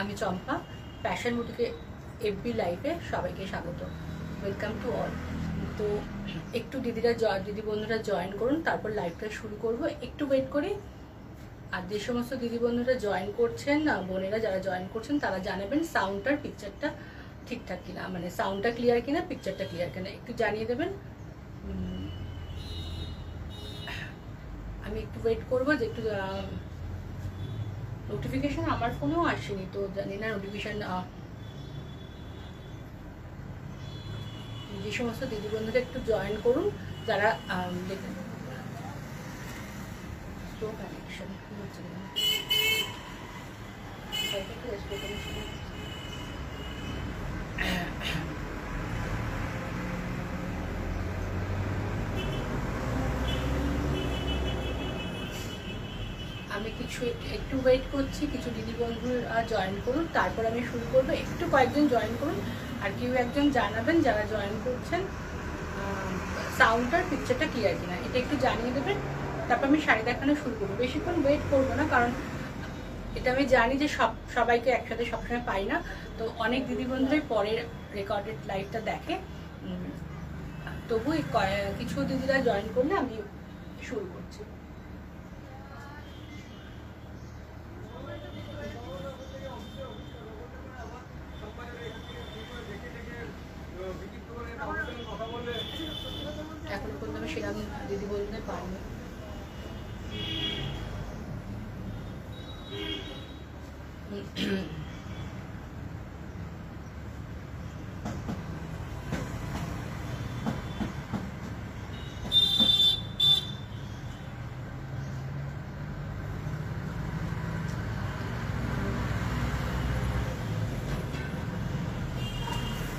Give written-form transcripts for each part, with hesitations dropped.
আমি চম্পা, fashion বুটিকে FB লাইভে সবাইকে স্বাগত। Welcome to all. তো একটু দিদি বন্ধুরা জয়েন করুন, তারপর লাইভটা শুরু করব। একটু ওয়েট করি। আর যে সমস্ত দিদি বন্ধুরা জয়েন করছেন, বোনেরা যারা জয়েন করছেন তারা জানাবেন সাউন্ডটার পিকচারটা ঠিকঠাক কিনা, মানে সাউন্ডটা ক্লিয়ার কিনা, পিকচারটা ক্লিয়ার কিনা একটু জানিয়ে দেবেন। আমি একটু ওয়েট করবো যে একটু নোটিফিকেশন আমার ফোনেও আসেনি, তো জানি না নোটিফিকেশন। যে সমস্ত দিদি বন্ধুরা একটু জয়েন করুন যারা দেখেন। স্লো কানেকশন হচ্ছে না, আমি কিছু একটু ওয়েট করছি। কিছু দিদি বন্ধুরা জয়েন করুন, তারপর আমি শুরু করবো। একটু কয়েকজন জয়েন করুন, আর কেউ একজন জানাবেন যারা জয়েন করছেন সাউন্ডটার পিকচারটা ক্লিয়ার কিনা, এটা একটু জানিয়ে দেবেন। তারপর আমি শাড়ি দেখানো শুরু করবো। বেশিক্ষণ ওয়েট করবো না, কারণ এটা আমি জানি যে সবাইকে একসাথে সবসময় পাই না। তো অনেক দিদি বন্ধুরাই পরের রেকর্ডেড লাইভটা দেখে, তবু কিছু দিদিরা জয়েন করলে আমি শুরু করছি। এখনো পর্যন্ত আমি সেরকম দিদি বন্ধুদের পাইনি।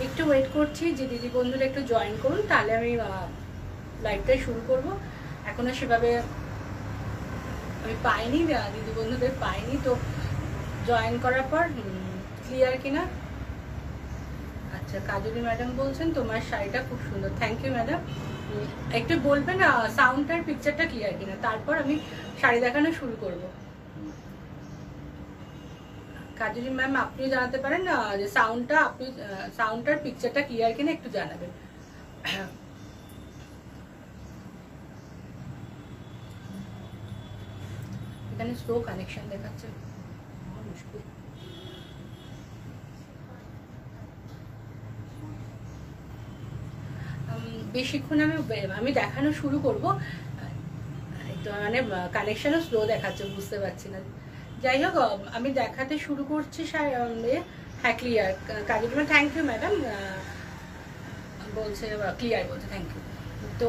একটু ওয়েট করছি যে দিদি বন্ধুরা একটু জয়েন করুন, তাহলে আমি লাইভটাই শুরু করব। এখনো সেভাবে আমি পাইনি, দিদি বন্ধুদের পাইনি, তো জয়েন করার পর ক্লিয়ার কিনা। আচ্ছা, কাজলি ম্যাডাম বলছেন তোমার শাড়িটা খুব সুন্দর। Thank you madam. একটু বলবেন সাউন্ডটার পিকচারটা ক্লিয়ার কিনা, তারপর আমি শাড়ি দেখানো শুরু করব। কাজলি ম্যাম আপনি জানাতে পারেন যে সাউন্ডটার পিকচারটা ক্লিয়ার কিনা একটু জানাবেন। এখানে স্লো কানেকশন দেখাচ্ছে, মুশকিল। বেশিক্ষণ আমি দেখানো শুরু করব, তো মানে কানেকশনও স্লো দেখাচ্ছে, বুঝতে পারছি না। যাই হোক, আমি দেখাতে শুরু করছি। হ্যাঁ, clear. Kajal ma'am thank you madam বলছে, ক্লিয়ার বলছে, থ্যাংক ইউ। তো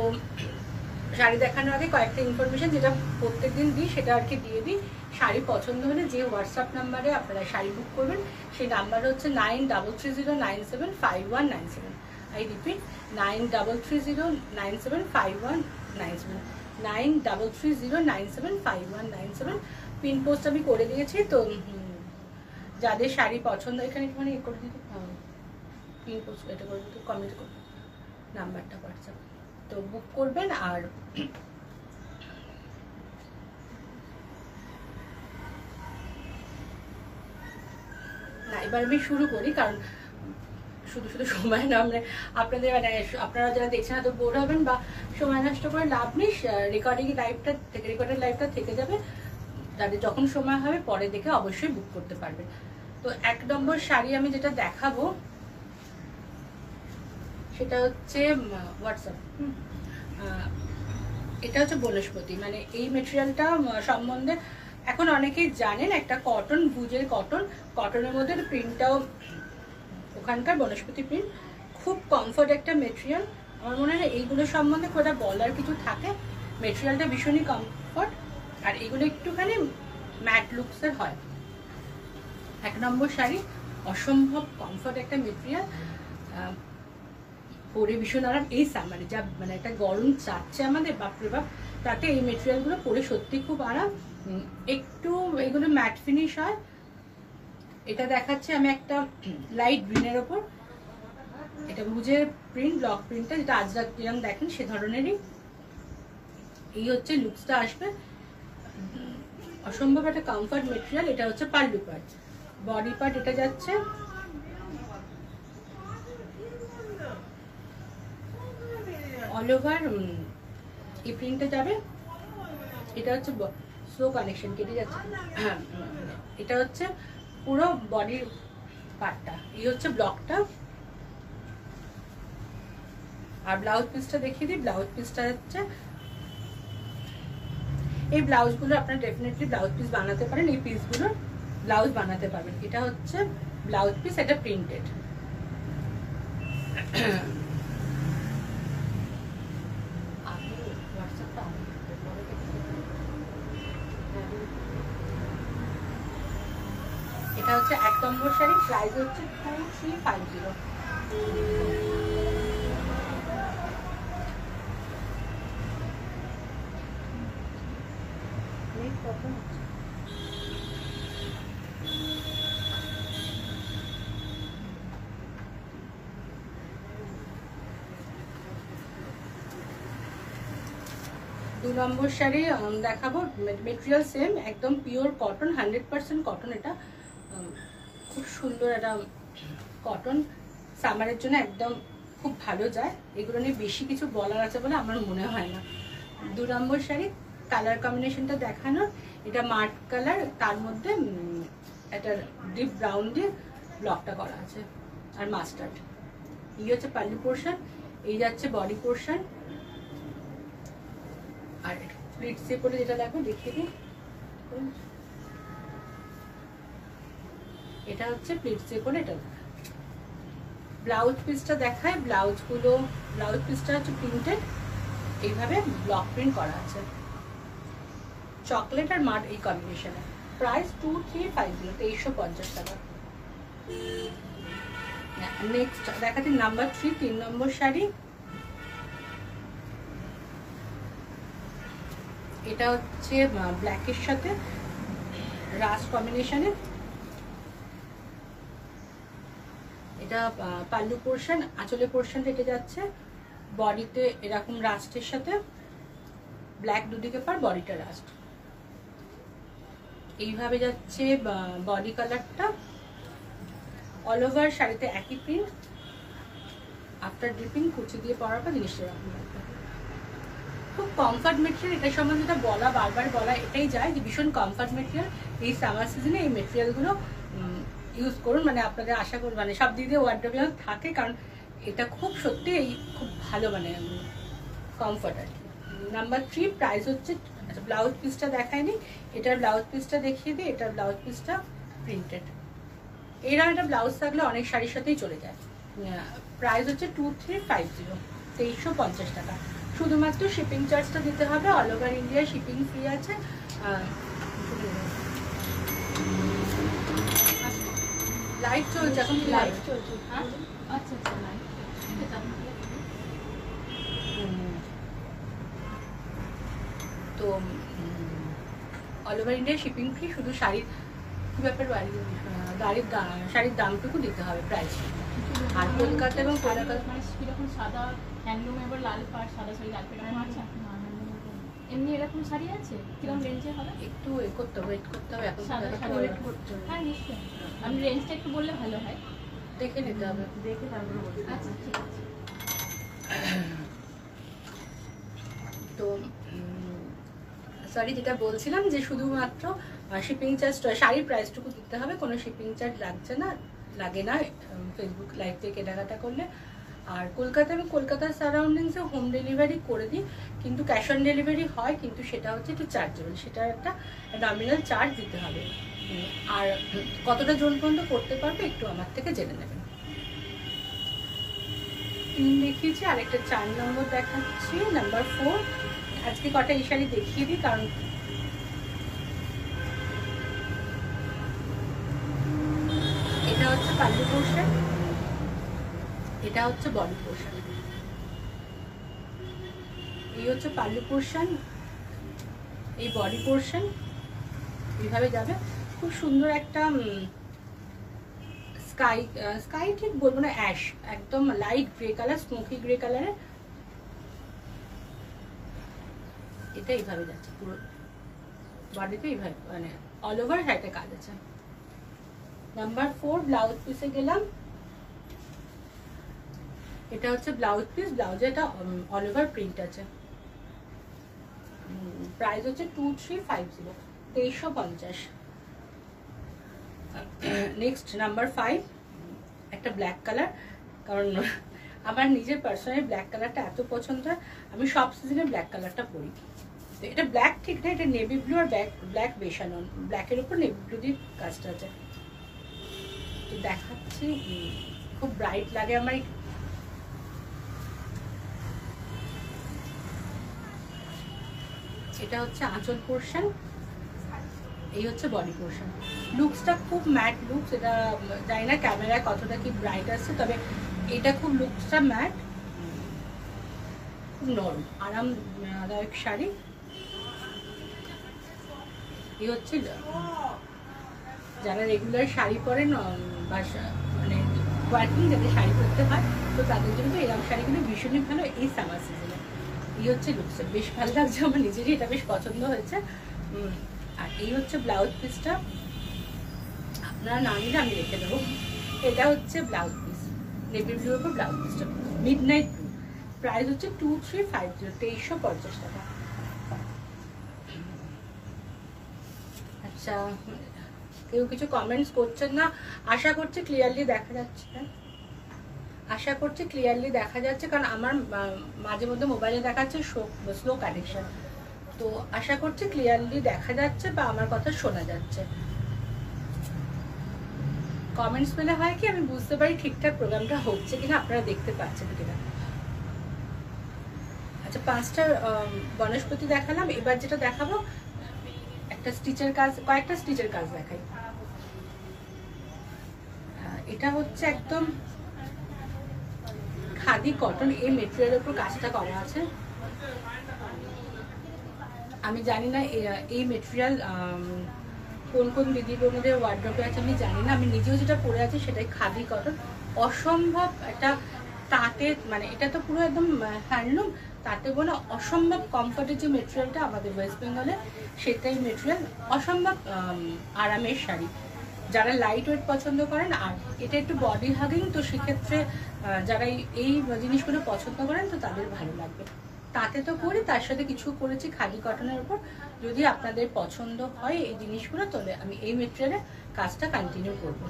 শাড়ি দেখানোর আগে কয়েকটা ইনফরমেশন যেটা প্রত্যেকদিন দিই সেটা আর কি দিয়ে দিই। শাড়ি পছন্দ হলে যে হোয়াটসঅ্যাপ নাম্বারে আপনারা শাড়ি বুক করবেন, সেই নাম্বার হচ্ছে 9330975197। I repeat, 9330975197, 9330975197। পিনপোস্ট আমি করে দিয়েছি। তো যাদের শাড়ি পছন্দ, এখানে একটুখানি করে দিতে, পিনপোস্ট এটা করে দিতে, কমেন্ট করবে নাম্বারটা হোয়াটসঅ্যাপ, তো বুক করবেন। আর না, এবার আমি শুরু করি, কারণ শুধু সময় না, আপনাদের আপনারা যারা দেখছেন এত বোর হবেন বা সময় নষ্ট করে লাভ নেই। রেকর্ডেড লাইভটা থেকে যাবে, তাদের যখন সময় হবে পরে দেখে অবশ্যই বুক করতে পারবেন। তো 1 নম্বর শাড়ি আমি যেটা দেখাবো সেটা হচ্ছে হোয়াটসঅ্যাপ। এটা হচ্ছে বনস্পতি, মানে এই মেটেরিয়ালটা সম্বন্ধে এখন অনেকেই জানেন। একটা কটন, ভুজের কটনের মধ্যে প্রিন্টটাও ওখানকার বনস্পতি প্রিন্ট, খুব কমফোর্ট একটা মেটেরিয়াল। আমার মনে হয় এইগুলো সম্বন্ধে খুব একটা বলার কিছু থাকে। মেটেরিয়ালটা ভীষণই কমফোর্ট, আর এগুলো একটুখানি ম্যাট লুকসের হয়। 1 নম্বর শাড়ি, অসম্ভব কমফোর্ট একটা মেটেরিয়াল, পরে ভীষণ আরাম। এই সামারে যা মানে একটা গরম চাচ্ছে আমাদের, বাপরে বাপ, তাতে এই মেটেরিয়ালগুলো পরে সত্যি খুব আরাম। একটু এগুলো ম্যাট ফিনিশ হয়। এটা দেখাচ্ছে আমি একটা লাইট গ্রিনের ওপর, এটা ভুজের প্রিন্ট, ব্লক প্রিন্টটা, যেটা আজরাক যেরকম দেখেন সে ধরনেরই। এই হচ্ছে লুকসটা আসবে, অসম্ভব একটা কমফর্ট মেটেরিয়াল। এটা হচ্ছে পাল্লু পাট। বডি পার্ট এটা যাচ্ছে অল ওভার, এই প্রিন্টটা যাবে। এটা হচ্ছে স্লো কানেকশন, কেটে যাচ্ছে। এটা হচ্ছে পুরো বডির পার্টটা, এই হচ্ছে ব্লকটা। আর ব্লাউজ পিসটা দেখিয়ে দিই। ব্লাউজ পিসটা হচ্ছে, এই ব্লাউজগুলো আপনারা ডেফিনেটলি ব্লাউজ পিস বানাতে পারেন, এই পিসগুলো ব্লাউজ বানাতে পারবেন। এটা হচ্ছে ব্লাউজ পিস, এটা প্রিন্টেড। এটা হচ্ছে 1 নম্বর শাড়ি, প্রাইস হচ্ছে 2350। দু নম্বর শাড়ি দেখাবো, মেটেরিয়াল সেম, একদম পিওর কটন, 100% কটন। এটা খুব সুন্দর একটা কটন, সামারের জন্য একদম খুব ভালো যায়। এগুলো নিয়ে বেশি কিছু বলার আছে বলে আমার মনে হয় না। 2 নম্বর শাড়ি, কালার কম্বিনেশনটা দেখানোর, এটা মার্ট কালার, তার মধ্যে একটা ডিপ ব্রাউন দিয়ে ব্লকটা করা আছে, আর মাস্টার্ড। এই হচ্ছে পাল্লু পোর্শন, এই যাচ্ছে বডি পোর্শন। আর প্লিটসে করে যেটা লাগবে দেখিয়ে দিই, এটা হচ্ছে প্লিটসে করে। এটা ব্লাউজ পিসটা দেখায়, ব্লাউজ পিসটা হচ্ছে প্রিন্টেড, এইভাবে ব্লক প্রিন্ট করা আছে, চকলেট আর মাড এই কম্বিনেশনে। প্রাইস 2350, 2350 টাকা। নেক্সট দেখাচ্ছি নাম্বার 3, 3 নম্বর শাড়ি। এটা হচ্ছে ব্ল্যাকের সাথে রাস্ট কম্বিনেশনে। এটা পাল্লু পোর্শন, আঁচলের পোর্শন থেকে যাচ্ছে, বডিতে এরকম রাস্টের সাথে ব্ল্যাক দুদিকে পার, বডিটা রাস্ট, এইভাবে যাচ্ছে বডি কালারটা। অল ওভার শাড়িতে একই প্রিন্ট, আফটার ড্রিপিং কুচি দিয়ে পরার পর জিনিসটা এরকম লাগবে। খুব কমফর্ট মেটেরিয়াল, এটা সম্বন্ধে বলা, বারবার বলা এটাই যায় যে ভীষণ কমফর্ট মেটেরিয়াল। এই সামার সিজনে এই মেটেরিয়ালগুলো ইউজ করুন, মানে আপনাদের আশা করুন মানে সব দিক দিয়ে ওয়ার্ড্রোবে থাকে, কারণ এটা খুব সত্যি খুব ভালো, মানে কমফর্ট আর কি। নাম্বার 3, প্রাইস হচ্ছে, আচ্ছা ব্লাউজ পিসটা দেখায়নি, এটার ব্লাউজ পিসটা দেখিয়ে দিই। এটার ব্লাউজ পিসটা প্রিন্টেড, এরা একটা ব্লাউজ থাকলে অনেক শাড়ির সাথেই চলে যায়। প্রাইস হচ্ছে 2350, 2350 টাকা। শুধুমাত্র শিপিং চার্জটা দিতে হবে, all over India shipping free আছে। লাইভ চলছে এখন, লাইভ চলছে। আচ্ছা আচ্ছা, লাইভ তো all over India shipping free, শুধু শাড়ির কি ব্যাপার, শাড়ির দামটুকু দিতে হবে প্রাইস। আর কলকাতা এবং কলকাতা মানে কিরকম সাদা হ্যান্ডলুম, এবার লাল পাড়, সাদা শাড়ি লাল পেটানো আছে, এমনি এরকম শাড়ি আছে কিরকম রেঞ্জে হবে? একটু ওয়েট করতে হবে এখন সাদা শাড়ি ওয়েট করতে হবে। হ্যাঁ নিশ্চয়ই, আপনি রেঞ্জটা একটু বললে ভালো হয়, দেখে নিতে হবে, দেখে তারপরে বলতে। আচ্ছা ঠিক আছে। তো সরি, যেটা বলছিলাম যে শুধুমাত্র শিপিং চার্জ, শাড়ির প্রাইসটুকু দিতে হবে, কোনো শিপিং চার্জ লাগে না ফেসবুক লাইভ থেকে কেনাকাটা করলে। আর কলকাতা এবং কলকাতার সারাউন্ডিংসে হোম ডেলিভারি করে দিই, কিন্তু ক্যাশ অন ডেলিভারি হয়, কিন্তু সেটা হচ্ছে একটু চার্জেবল, সেটা একটা নমিনাল চার্জ দিতে হবে। আর কতটা জন পর্যন্ত করতে পারবে একটু আমার থেকে জেনে নেবেন। 3 দেখিয়েছি, আরেকটা 4 নম্বর দেখাচ্ছি, নাম্বার 4। আজকে কটা এই শাড়ি দেখিয়ে দিই, কারণ এটা হচ্ছে পাল্লু পোর্শন, এটা হচ্ছে বডি পোর্শন। এই হচ্ছে পাল্লু পোর্শন, এই বডি পোর্শন এইভাবে যাবে। খুব সুন্দর একটা স্কাই ঠিক বলবো না, অ্যাশ, একদম light grey colour, smoky grey কালারের। এটা এইভাবে যাচ্ছে পুরো বডিতে, এইভাবে মানে অল ওভার শাড়িতে কাজ আছে। নাম্বার 4 ব্লাউজ পিসে গেলাম। এটা হচ্ছে ব্লাউজ পিস, ব্লাউজে এটা অল ওভার প্রিন্ট আছে। প্রাইস হচ্ছে 2350, 2350। নেক্সট নাম্বার 5, একটা ব্ল্যাক কালার, কারণ আমার নিজের পার্সোনালি ব্ল্যাক কালারটা এত পছন্দ, আমি সব সিজনে ব্ল্যাক কালারটা পরি। তো এটা ব্ল্যাক ঠিক না, এটা নেভি ব্লু আর ব্ল্যাক বেশানো, ব্ল্যাকের উপর নেভি ব্লু দিয়ে কাজটা আছে। তো দেখাচ্ছি, খুব ব্রাইট লাগে আমার। এটা হচ্ছে আঁচল পোর্শন, এই হচ্ছে বডি পোর্শন। লুকসটা খুব ম্যাট লুকস, এটা জানি না ক্যামেরায় কতটা কি ব্রাইট আসছে, তবে এটা খুব লুকসটা ম্যাট, খুব নরম আরামদায়ক শাড়ি। এই হচ্ছে যারা রেগুলার শাড়ি পরেন বা মানে ওয়ার্কিং যাদের শাড়ি পরতে হয়, তো তাদের জন্য এরকম শাড়িগুলো ভীষণই ভালো এই সামার সিজনে। এই হচ্ছে লুকসটা, বেশ ভালো লাগছে আমার নিজেরই, এটা বেশ পছন্দ হয়েছে। আর এই হচ্ছে ব্লাউজ পিসটা, আপনারা না নিলে আমি রেখে দেবো। এটা হচ্ছে ব্লাউজ পিস, নেভি ব্লুর উপর ব্লাউজ পিসটা, মিড নাইট ব্লু। প্রাইস হচ্ছে 2350, 2350 টাকা। আচ্ছা, কেউ কিছু কমেন্টস করছেন না, আশা করছি ক্লিয়ারলি দেখা যাচ্ছে। আশা করছি ক্লিয়ারলি দেখা যাচ্ছে, কারণ আমার মাঝে মধ্যে মোবাইলে দেখাচ্ছে স্লো কানেকশন। তো আশা করছি ক্লিয়ারলি দেখা যাচ্ছে বা আমার কথা শোনা যাচ্ছে। কমেন্টস পেলে হয় কি আমি বুঝতে পারি ঠিকঠাক প্রোগ্রামটা হচ্ছে কিনা, আপনারা দেখতে পাচ্ছেন কিনা। আচ্ছা, 5টা বনস্পতি দেখালাম, এবার যেটা দেখাবো একটা স্টিচের কাজ, কয়েকটা স্টিচের কাজ দেখাই। এটা হচ্ছে একদম খাদি কটন, এই মেটেরিয়ালের উপর কাজটা করা আছে। আমি জানি না এই মেটেরিয়াল কোন কোন দিদি বোনদের ওয়ার্ড্রপে আছে আমি জানি না, আমি নিজেও যেটা পরে আছি সেটাই খাদি কটন। অসম্ভব একটা তাঁতে, মানে এটা তো পুরো একদম হ্যান্ডলুম, তাতে বলে অসম্ভব কমফর্টের যে মেটেরিয়ালটা আমাদের ওয়েস্ট বেঙ্গলে, সেটাই মেটেরিয়াল, অসম্ভব আরামের শাড়ি। যারা লাইট ওয়েট পছন্দ করেন, আর এটা একটু বডি হাগিং, তো সেক্ষেত্রে যারা এই জিনিসগুলো পছন্দ করেন তো তাদের ভালো লাগবে। তাতে তো করি, তার সাথে কিছু করেছি খাদি কটনের উপর। যদি আপনাদের পছন্দ হয় এই জিনিসগুলো, তাহলে আমি এই মেটেরিয়ালে কাজটা কন্টিনিউ করব।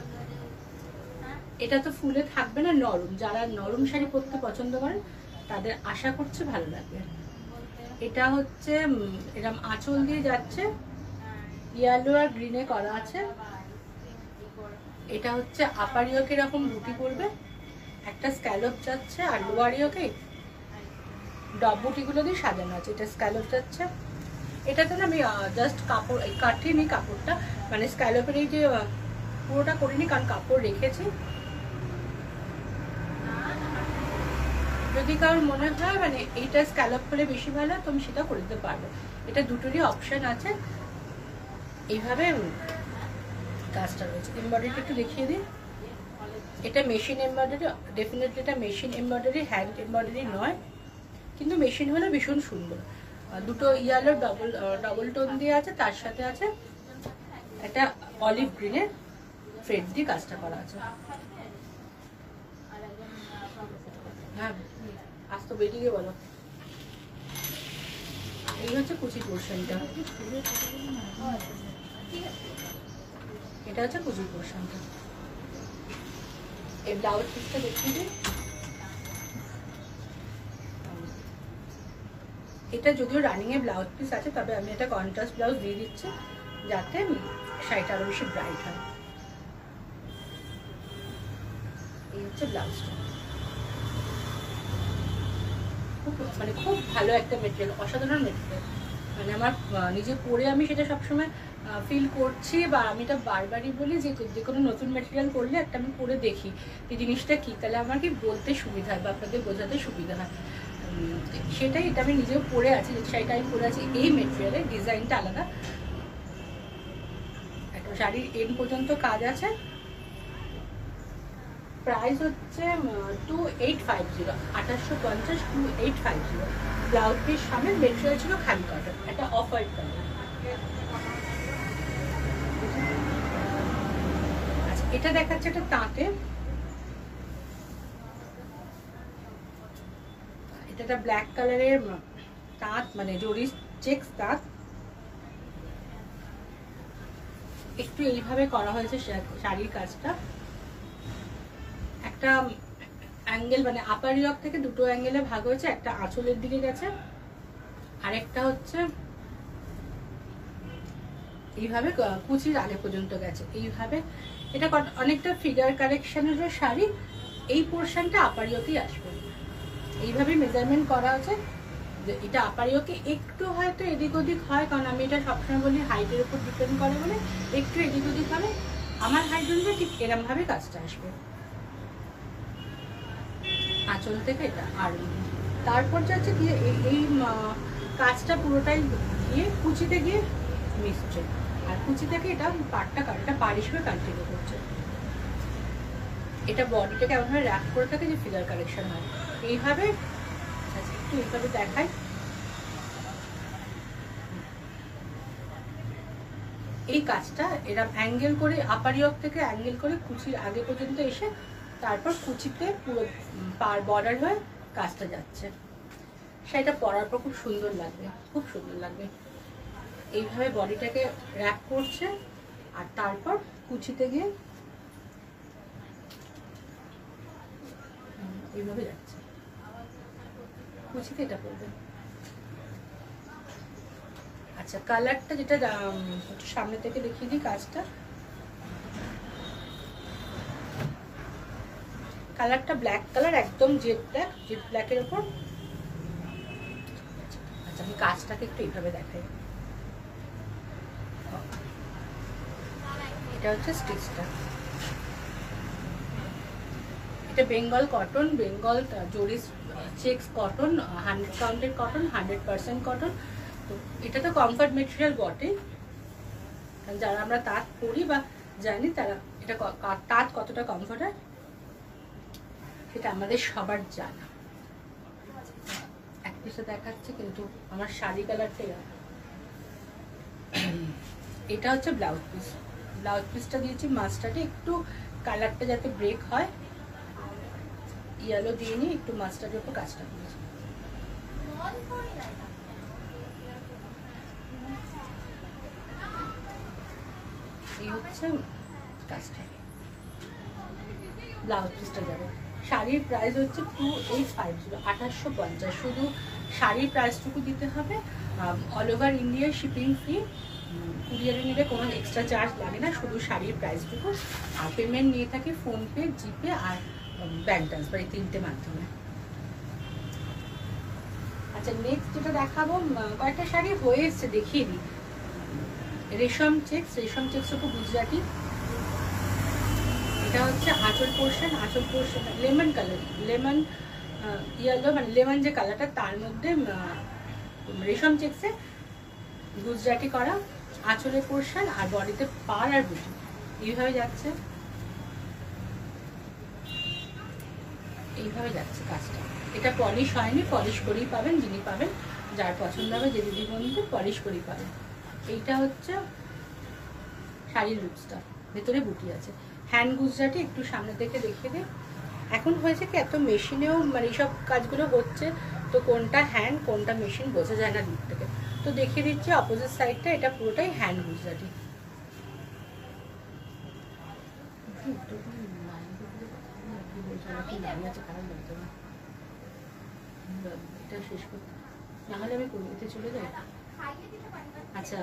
এটা তো ফুলে থাকবে না, নরম, যারা নরম শাড়ি পরতে পছন্দ করেন তাদের আশা করছি ভালো লাগবে। এটা হচ্ছে এরকম আঁচল দিয়ে যাচ্ছে, ইয়েলো আর গ্রিনে করা আছে। এটা হচ্ছে আপার ইয়োকে এরকম বুটি পড়বে, একটা স্ক্যালপ যাচ্ছে, আর লোয়ার ইয়োকে ডব বুটিগুলো দিয়ে সাজানো আছে। এটা স্ক্যালপ যাচ্ছে। এটাতে না আমি জাস্ট কাপড় কাটিনি, কাপড়টা মানে স্ক্যালপের এই যে পুরোটা করিনি, কারণ কাপড় রেখেছি। যদি কারোর মনে হয় মানে এইটা স্ক্যালপ হলে বেশি ভালো, তো আমি সেটা করে দিতে পারবো। এটা দুটোরই অপশন আছে। এইভাবে কাজটা রয়েছে। এমব্রয়ডারিটা একটু দেখিয়ে দিই। এটা মেশিন এমব্রয়ডারি, ডেফিনেটলি এটা মেশিন এমব্রয়ডারি, হ্যান্ড এমব্রয়ডারি নয়, কিন্তু মেশিন হলে ভীষণ সুন্দর। দুটো ইয়েলো ডবল টোন দিয়ে আছে, তার সাথে আছে একটা অলিভ গ্রিনের থ্রেড দিয়ে কাজটা করা আছে। হ্যাঁ, আজ তো বেরিয়ে বলো। এই হচ্ছে কুচি পোর্শনটা, এটা হচ্ছে কুচি পোর্শনটা। এই ব্লাউজ পিসটা দেখিয়ে দিই। এটা যদিও রানিং এ ব্লাউজ পিস আছে, তবে আমি এটা কন্ট্রাস্ট ব্লাউজ দিয়ে দিচ্ছি যাতে শাড়িটা আরো বেশি ব্রাইট হয়। এই হচ্ছে ব্লাউজটা। মানে খুব ভালো একটা মেটেরিয়াল, অসাধারণ মেটেরিয়াল। মানে আমার নিজে পরে আমি সেটা সবসময় ফিল করছি, বা আমি এটা বারবারই বলি যে কোনো নতুন মেটেরিয়াল করলে একটা আমি পরে দেখি এই জিনিসটা কী, তাহলে আমার কি বলতে সুবিধা হয় বা আপনাদের বোঝাতে সুবিধা হয়। সেটাই, এটা আমি নিজেও পরে আছি, যে শাড়িটা আমি পরে আছি এই মেটেরিয়ালের, ডিজাইনটা আলাদা। একটা শাড়ির এন্ড পর্যন্ত কাজ আছে। প্রাইস হচ্ছে 2850, 2850, 2850। ব্লাউজ পিস সামনে, মেটেরিয়াল ছিল খাদি কটন, একটা অফ হোয়াইট কালার। আচ্ছা, এটা দেখাচ্ছে একটা তাঁতে, এটা একটা ব্ল্যাক কালারের তাঁত, মানে জরি চেক্স তাঁত। একটু এইভাবে করা হয়েছে শাড়ির কাজটা, একটা অ্যাঙ্গেল মানে আপার ইয়ক থেকে দুটো অ্যাঙ্গেলে ভাগ হয়েছে, একটা আঁচলের দিকে গেছে, আরেকটা হচ্ছে এইভাবে কুচির আগে পর্যন্ত গেছে এইভাবে। এটা অনেকটা ফিগার কারেকশনের শাড়ি, এই পোর্শনটা আপার ইয়কেই আসবে, এইভাবে মেজারমেন্ট করা আছে যে এটা আপার ইয়কে একটু হয়তো এদিক ওদিক হয়, কারণ আমি এটা সবসময় বলি হাইটের উপর ডিপেন্ড করে বলে একটু এদিক ওদিক হবে। আমার হাইট অনুযায়ী ঠিক এরম ভাবে কাজটা আসবে আঁচল থেকে এটা। আর তারপর যাচ্ছে কি এই কাজটা পুরোটাই গিয়ে কুচিতে গিয়ে মিশছে, আর কুচি থেকে এটা পাটটা এটা পার হিসেবে কন্টিনিউ করছে। এটা বডিটাকে এমনভাবে র্যাপ করে থাকে যে ফিগার কারেকশন হয় এইভাবে। আচ্ছা একটু এইভাবে দেখাই, এই কাজটা এরা অ্যাঙ্গেল করে আপার ইয়ক থেকে অ্যাঙ্গেল করে কুচির আগে পর্যন্ত এসে তারপর কুচিতে পুরো পার বর্ডার হয়ে কাজটা যাচ্ছে। সেটা পরার পর খুব সুন্দর লাগবে, খুব সুন্দর লাগবে। এইভাবে বডিটাকে র্যাপ করছে আর তারপর কুচিতে গিয়ে এইভাবে যাচ্ছে, কুচিতে এটা পড়বে। আচ্ছা কালারটা যেটা সামনে থেকে দেখিয়ে দিই কাজটা, কালারটা ব্ল্যাক কালার, একদম জেড ব্ল্যাকের উপর। আচ্ছা আমি কাজটাকে একটু এইভাবে দেখাই, এটা হচ্ছে স্টিচটা, এটা বেঙ্গল কটন, বেঙ্গল জরি checks cotton, 100 counted cotton, 100% cotton. তো এটা তো কমফর্ট মেটেরিয়াল বটে, কারণ যারা আমরা তাঁত পরি বা জানি তারা এটা তাঁত কতটা কমফর্ট হয় সেটা আমাদের সবার জানা। এক পিসে দেখাচ্ছে কিন্তু আমার শাড়ি কালারটা এটা হচ্ছে ব্লাউজ পিস। ব্লাউজ পিসটা দিয়েছি মাস্টার্ডে, একটু কালারটা যাতে ব্রেক হয় ইয়েলো দিয়ে নিয়ে একটু মাস্টার্ডের উপর কাজটা করেছি। এই হচ্ছে কাজটা, ব্লাউজ পিসটা যাবে। শাড়ির প্রাইস হচ্ছে 2850, 2850। শুধু শাড়ির প্রাইসটুকু দিতে হবে, all over India shipping free, কুরিয়ারে নিলে কোনো এক্সট্রা চার্জ লাগে না, শুধু শাড়ির প্রাইসটুকু। আর পেমেন্ট নিয়ে থাকি ফোনপে, জিপে আর ব্যাংক ট্রান্সফার, এই তিনটে মাধ্যমে। আচ্ছা নেক্সট যেটা দেখাবো, কয়েকটা শাড়ি হয়ে এসছে দেখিয়ে দিই। রেশম চেক্স উপর গুজরাটি, এটা হচ্ছে আঁচল portion, lemon colour, lemon yellow মানে লেমন যে কালারটা তার মধ্যে রেশম চেক্সে গুজরাটি করা আঁচলের পোর্শন, আর বডিতে পার আর বুটি এইভাবে যাচ্ছে, এইভাবে যাচ্ছে কাজটা। এটা পলিশ হয়নি, পলিশ করেই পাবেন, যিনি পাবেন যার পছন্দ হবে যে দিদি বন্ধু পলিশ করেই পাবেন। এইটা হচ্ছে শাড়ির লুকসটা, ভেতরে বুটি আছে। হ্যান্ড গুজরাটি একটু সামনে থেকে দেখিয়ে দিই। এখন হয়েছে কি এত মেশিনেও মানে এইসব কাজগুলো হচ্ছে, তো কোনটা হ্যান্ড কোনটা মেশিন বোঝা যায় না দূর থেকে, তো দেখিয়ে দিচ্ছি অপোজিট সাইডটা। এটা পুরোটাই হ্যান্ড গুজরাটি। এটা শেষ করতে নাহলে আমি কবিতে চলে যাই। আচ্ছা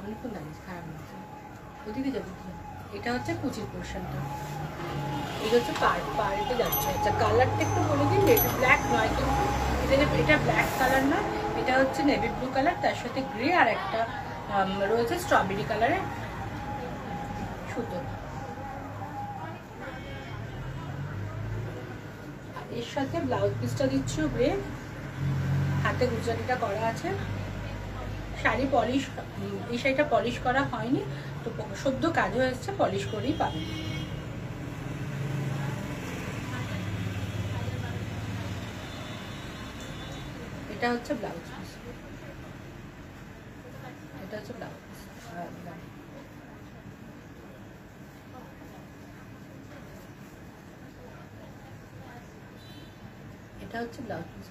অনেকক্ষণ দাঁড়িয়েছে, খারাপ লাগছে, ওদিকে যাবো। এটা হচ্ছে কুচির পোর্শনটা, এটা হচ্ছে পাড়িতে যাচ্ছে। আচ্ছা কালারটা একটু বলে দিন, এটা ব্ল্যাক নয় কিন্তু, এটা ব্ল্যাক কালার না, এটা হচ্ছে নেভি ব্লু কালার, তার সাথে গ্রে আর একটা রয়েছে স্ট্রবেরি কালারের সুতো। এর সাথে ব্লাউজ পিসটা দিচ্ছি গ্রে, হাতে গুজরাটিটা করা আছে। শাড়ি পলিশ, এই শাড়িটা পলিশ করা হয়নি, তো সদ্য কাজ হয়ে এসছে, পলিশ করেই পাবেন। এটা হচ্ছে ব্লাউজ পিস, এটা হচ্ছে ব্লাউজ। এটা হচ্ছে ব্লাউজ পিস,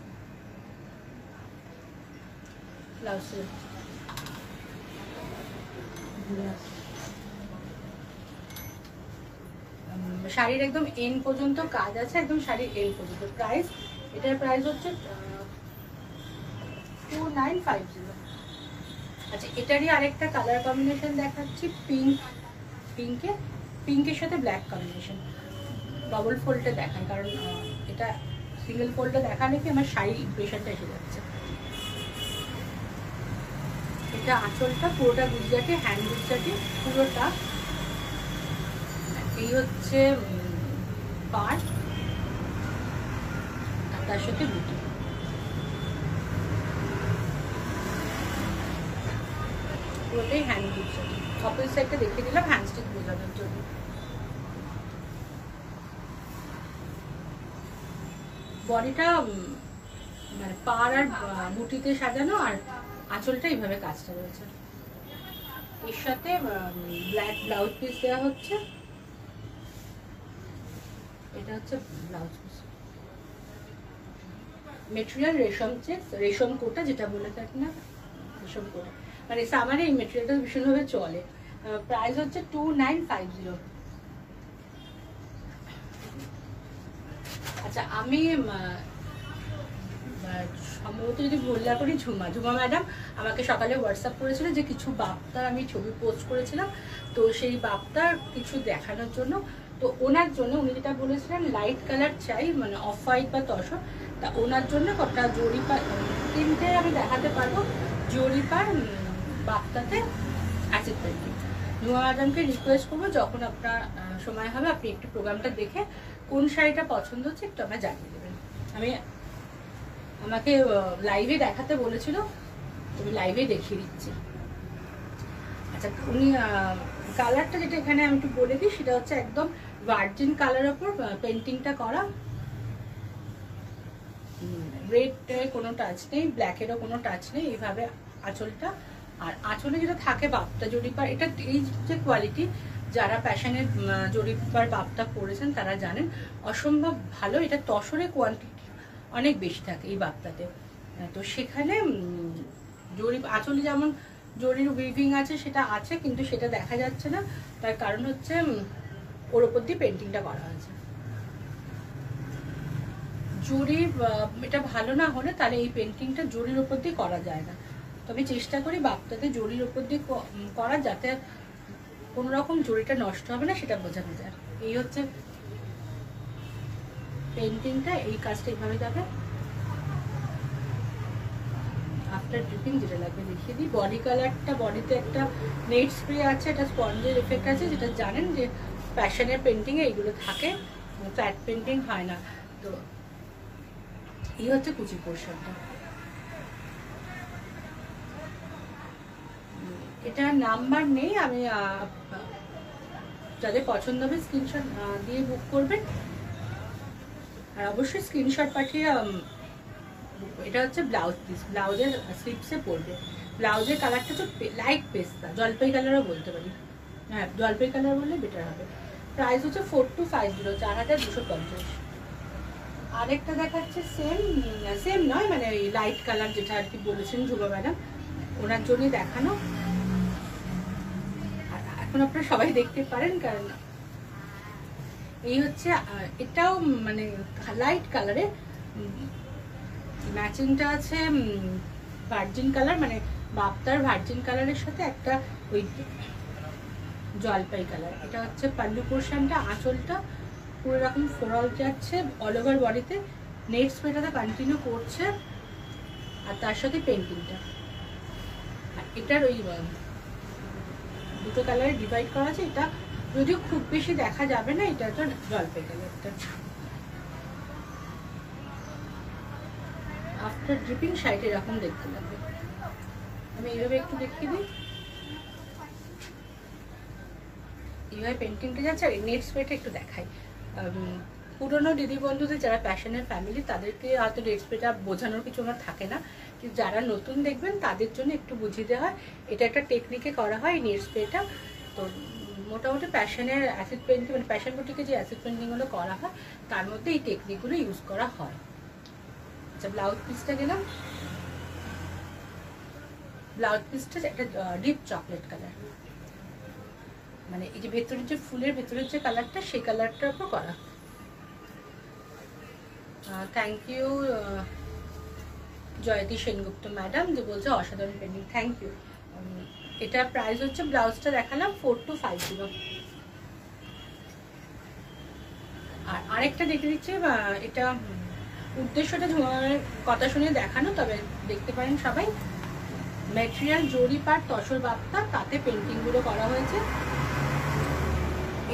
ব্লাউজের শাড়ির একদম এন্ড পর্যন্ত কাজ আছে, একদম শাড়ির এন্ড পর্যন্ত। প্রাইস, এটার প্রাইস হচ্ছে 2950। আচ্ছা, এটারই আরেকটা কালার কম্বিনেশন দেখাচ্ছি, পিঙ্কের সাথে ব্ল্যাক কম্বিনেশন। ডবল ফোল্ডে দেখায়, কারণ এটা সিঙ্গেল ফোল্ডে দেখালে কি আমার শাড়ি ইমপ্রেশনটা এসে যাচ্ছে। এটা আঁচলটা পুরোটা গুজরাটি, হ্যান্ড গুজরাটি পুরোটা। এই হচ্ছে পাট, আর তার সাথে বুটি। পুরোটাই হ্যান্ড গুজরাটি। অপোজিট সাইডটা দেখে দিলাম হ্যান্ড স্টিচ বোঝানোর জন্য। বডিটা মানে পাড় আর বুটিতে সাজানো, আর আঁচলটা এইভাবে কাজটা রয়েছে। এর সাথে ব্ল্যাক ব্লাউজ পিস দেওয়া হচ্ছে। এটা হচ্ছে ব্লাউজ পিস, মেটেরিয়াল রেশম চেক্স, রেশম কোটা যেটা বলে থাকি না, রেশম কোটা। মানে সামারে এই মেটেরিয়ালটা ভীষণভাবে চলে। প্রাইস হচ্ছে 2950। আচ্ছা, আমি সম্ভবত যদি ভুল না করি, ঝুমা ম্যাডাম আমাকে সকালে হোয়াটসঅ্যাপ করেছিল যে কিছু বাপ্তার আমি ছবি পোস্ট করেছিলাম, তো সেই বাপ্তার কিছু দেখানোর জন্য। তো ওনার জন্য উনি যেটা বলেছিলেন লাইট কালার চাই, মানে অফ হোয়াইট বা তসর, তা ওনার জন্য কটা জরিপা, তিনটে আমি দেখাতে পারবো জরিপার বাপ্তাতে অ্যাসিড পেন্টিং। ঝুমা ম্যাডামকে রিকোয়েস্ট করবো যখন আপনার সময় হবে আপনি একটু প্রোগ্রামটা দেখে কোন শাড়িটা পছন্দ হচ্ছে একটু আমায় জানিয়ে দেবেন। আমাকে লাইভে দেখাতে বলেছিল, আমি লাইভে দেখিয়ে দিচ্ছি। আচ্ছা, উনি কালারটা যেটা এখানে আমি একটু বলে দিই, সেটা হচ্ছে একদম ভার্জিন কালার ওপর পেন্টিংটা করা। রেড কোনো টাচ নেই, ব্ল্যাকেরও কোনো টাচ নেই। এইভাবে আঁচলটা, আর আঁচলে যেটা থাকে বাপ্তা জরিপার, এটা এই যে কোয়ালিটি, যারা প্যাশনের জরিপার বাপ্তা পরেছেন তারা জানেন অসম্ভব ভালো। এটা তসরের কোয়ান্টিটি অনেক বেশি থাকে এই বাপ্তাতে। তো সেখানে আঁচলে যেমন জরির উইভিং আছে সেটা আছে, কিন্তু সেটা দেখা যাচ্ছে না। তার কারণ হচ্ছে ওর ওপর দিয়ে পেন্টিংটা করা হয়েছে। জরি এটা ভালো না হলে তাহলে এই পেন্টিংটা জরির ওপর দিয়ে করা যায় না। তবে চেষ্টা করি বাপ্তাতে জরির ওপর দিয়ে করা, যাতে কোনো রকম জরিটা নষ্ট হবে না সেটা বোঝানো যায়। এই হচ্ছে পেন্টিংটা, এই কাজটা এইভাবে যাবে। আফটার ড্রিপিং যেটা লাগবে দেখিয়ে দিই। বডি কালারটা, বডিতে একটা নেট স্প্রে আছে, এটা স্পঞ্জের এফেক্ট আছে, যেটা জানেন যে প্যাশনের পেন্টিংয়ে এইগুলো থাকে, ফ্ল্যাট পেন্টিং হয় না। তো এই হচ্ছে কুচি পোর্শনটা। এটা নাম্বার নেই, আমি যাদের পছন্দ হবে স্ক্রিনশট দিয়ে বুক করবেন, আর অবশ্যই স্ক্রিনশট পাঠিয়ে। এটা হচ্ছে ব্লাউজ পিস, ব্লাউজের স্লিপসে পড়বে। ব্লাউজের কালারটা তো লাইট পেস্তা, জলপাই কালারও বলতে পারি, হ্যাঁ জলপাই কালার বললে বেটার হবে। প্রাইস হচ্ছে 4250, 4250। আরেকটা দেখাচ্ছে সেম নয়, মানে ওই লাইট কালার যেটা আর কি বলেছেন ঝুমা ম্যাডাম, ওনার জন্যই দেখানো। আর এখন আপনারা সবাই দেখতে পারেন, কারণ এই হচ্ছে এটাও মানে লাইট কালারে, ম্যাচিংটা আছে ভার্জিন কালার, মানে বাপ্তার ভার্জিন কালারের সাথে একটা ওই জলপাই কালার। এটা হচ্ছে পাল্লু পোর্শনটা, আঁচলটা পুরো রকম ফ্লোরাল যাচ্ছে অল ওভার বডিতে, নেট স্প্রেটাতে কন্টিনিউ করছে, আর তার সাথে পেন্টিংটা। আর এটার ওই দুটো কালারে ডিভাইড করা আছে। এটা যদিও খুব বেশি দেখা যাবে না, এটা তো জলপাই কালারটা। আফটার ড্রিপিং শাড়িটা এরকম দেখতে লাগবে। আমি এইভাবে একটু দেখিয়ে দিই, এইভাবে পেন্টিংটা যাচ্ছে। আর নেট স্প্রেটা একটু দেখাই, পুরনো দিদি বন্ধুদের যারা প্যাশনের ফ্যামিলি তাদেরকে হয়তো নেট স্প্রেটা বোঝানোর কিছু আমার থাকে না, কিন্তু যারা নতুন দেখবেন তাদের জন্য একটু বুঝিয়ে দেওয়া হয়। এটা একটা টেকনিকে করা হয় এই নেট স্প্রেটা। তো মোটামুটি প্যাশনের অ্যাসিড পেন্টিং মানে প্যাশন বুটিকে যে অ্যাসিড পেন্টিংগুলো করা হয় তার মধ্যে এই টেকনিকগুলো ইউজ করা হয়। আচ্ছা, ব্লাউজ পিসটা গেলাম। ব্লাউজ পিসটা একটা ডিপ চকলেট কালার, মানে এই যে ভেতরের যে ফুলের ভেতরের যে কালারটা সেই কালারটার উপর করা। Thank you Jayati Sengupta madam, যে বলছে অসাধারণ পেন্টিং। Thank you. এটা প্রাইস হচ্ছে, ব্লাউজটা দেখালাম 4250। আর আরেকটা দেখে দিচ্ছি, এটা উদ্দেশ্যটা ঝুমার কথা শুনে দেখানো, তবে দেখতে পারেন সবাই। ম্যাটেরিয়াল জরি পাট তসর বাপ্তা, তাতে পেন্টিংগুলো করা হয়েছে।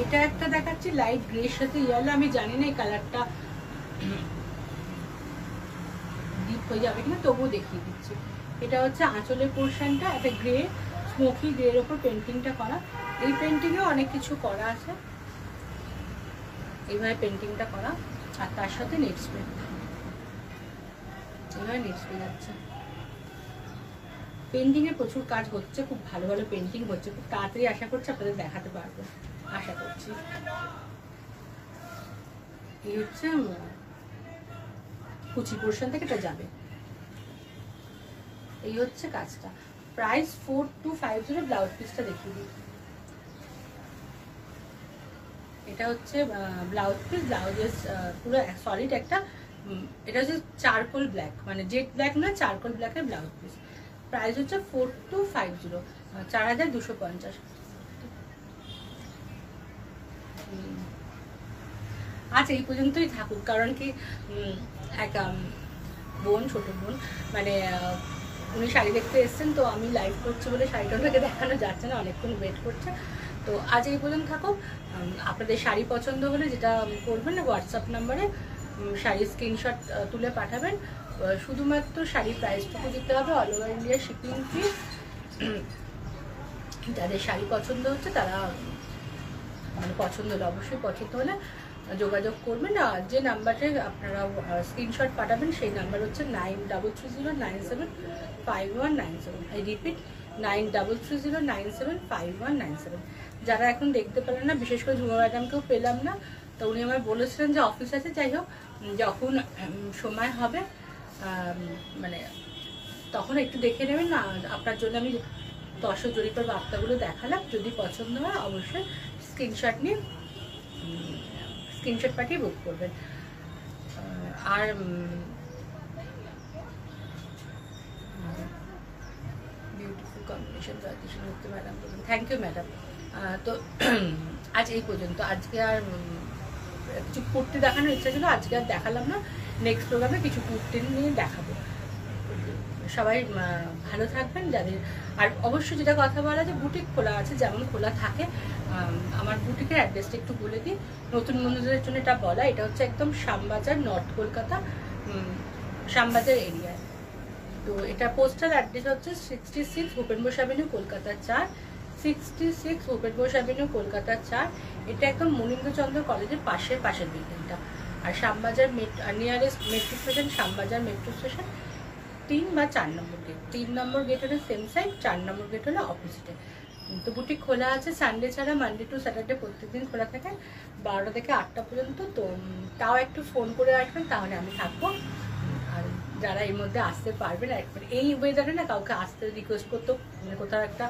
এটা একটা দেখাচ্ছি লাইট গ্রের সাথে ইয়েলো, আমি জানি না এই কালারটা ডিপ হয়ে যাবে কিনা, তবুও দেখিয়ে দিচ্ছি। এটা হচ্ছে আঁচলের পোর্শনটা, একটা গ্রে স্মোকি গ্রের ওপর পেন্টিংটা করা। এই পেন্টিংয়েও অনেক কিছু করা আছে, এইভাবে পেন্টিংটা করা। আর তার সাথে নেট স্প্রে, এইভাবে নেট স্প্রে যাচ্ছে। পেন্টিংয়ে প্রচুর কাজ হচ্ছে, খুব ভালো ভালো পেন্টিং হচ্ছে, খুব তাড়াতাড়ি আশা করছি আপনাদের দেখাতে পারবো, আশা করছি। এই হচ্ছে কুচি পোর্শন থেকে এটা যাবে। এই হচ্ছে কাজটা। প্রাইস 4250। ব্লাউজ পিসটা দেখিয়ে দিই। এটা হচ্ছে ব্লাউজ পিস, ব্লাউজের পুরো সলিড একটা, এটা হচ্ছে চারকোল ব্ল্যাক, মানে জেড ব্ল্যাক না, চারকোল ব্ল্যাকের ব্লাউজ পিস। প্রাইস হচ্ছে 4250, 4250। আচ্ছা, এই পর্যন্তই থাকুক, কারণ কি এক বোন, ছোট বোন, মানে উনি শাড়ি দেখতে এসছেন, তো আমি লাইভ করছি বলে শাড়িটা ওনাকে দেখানো যাচ্ছে না, অনেকক্ষণ ওয়েট করছে। তো আজ এই পর্যন্ত থাকুক। আপনাদের শাড়ি পছন্দ হলে যেটা করবেন, হোয়াটসঅ্যাপ নাম্বারে শাড়ির স্ক্রিনশট তুলে পাঠাবেন। শুধুমাত্র শাড়ির প্রাইসটুকু দিতে হবে, অল ওভার ইন্ডিয়া শিপিং ফি। যাদের শাড়ি পছন্দ হচ্ছে তারা, মানে পছন্দ হলে, অবশ্যই পছন্দ হলে যোগাযোগ করবেন। আর যে নাম্বারে আপনারা স্ক্রিনশট পাঠাবেন সেই নাম্বার হচ্ছে 9330975197। I repeat, 9330975197। যারা এখন দেখতে পেলেন না, বিশেষ করে ঝুমা ম্যাডামকেও পেলাম না, তো উনি আমায় বলেছিলেন যে অফিস আছে, যাই হোক যখন সময় হবে মানে তখন একটু দেখে নেবেন না। আপনার জন্য আমি তসর জরিপার বার্তাগুলো দেখালাম, যদি পছন্দ হয় অবশ্যই স্ক্রিনশট নিয়ে স্ক্রিনশট পাঠিয়ে বুক করবেন। আর beautiful combination Jayati Sengupta madam, thank you madam. তো আজ এই পর্যন্ত। আজকে আর কিছু কুর্তি দেখানোর ইচ্ছা ছিল, আজকে আর দেখালাম না। নেক্সট প্রোগ্রামে কিছু কুর্তি নিয়ে দেখাবো। সবাই ভালো থাকবেন। যাদের, আর অবশ্যই যেটা কথা বলা, যে বুটিক খোলা আছে, যেমন খোলা থাকে। আমার বুটিকের অ্যাড্রেসটা একটু বলে দিই, নতুন বন্ধুদের জন্য এটা বলা। এটা হচ্ছে একদম শ্যামবাজার, নর্থ কলকাতা, শ্যামবাজার এরিয়ায়। তো এটা পোস্টাল অ্যাড্রেস হচ্ছে 66 ভূপেন বোস অ্যাভিনিউ, কলকাতা 4, 66 ভূপেন বোস অ্যাভিনিউ, কলকাতা 4। এটা একদম মনীন্দ্রচন্দ্র কলেজের পাশের বিল্ডিংটা। আর Shyambazar nearest metro station, Shyambazar metro station 3 বা 4 নম্বর গেট। 3 নম্বর গেট হলো সেম সাইড, 4 নম্বর গেট হলো অপোজিটে। তো বুটিক খোলা আছে সানডে ছাড়া, মানডে টু স্যাটারডে প্রত্যেকদিন খোলা থাকে 12টা থেকে 8টা পর্যন্ত। তো তাও একটু ফোন করে আসবেন, তাহলে আমি থাকবো। আর যারা এর মধ্যে আসতে পারবেন, একবার এই ওয়েদারে না কাউকে আসতে রিকোয়েস্ট করতেও মানে কোথাও একটা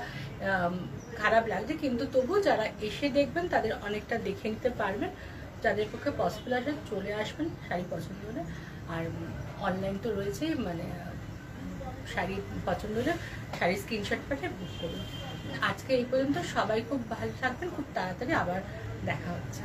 খারাপ লাগছে, কিন্তু তবু যারা এসে দেখবেন তাদের অনেকটা দেখে নিতে পারবেন। যাদের পক্ষে পসিবল আসবে চলে আসবেন শাড়ি পছন্দ হলে। আর অনলাইন তো রয়েছেই, মানে শাড়ি পছন্দ হলে শাড়ির স্ক্রিনশট পাঠিয়ে বুক করুন। আজকে এই পর্যন্ত। সবাই খুব ভালো থাকবেন, খুব তাড়াতাড়ি আবার দেখা হচ্ছে।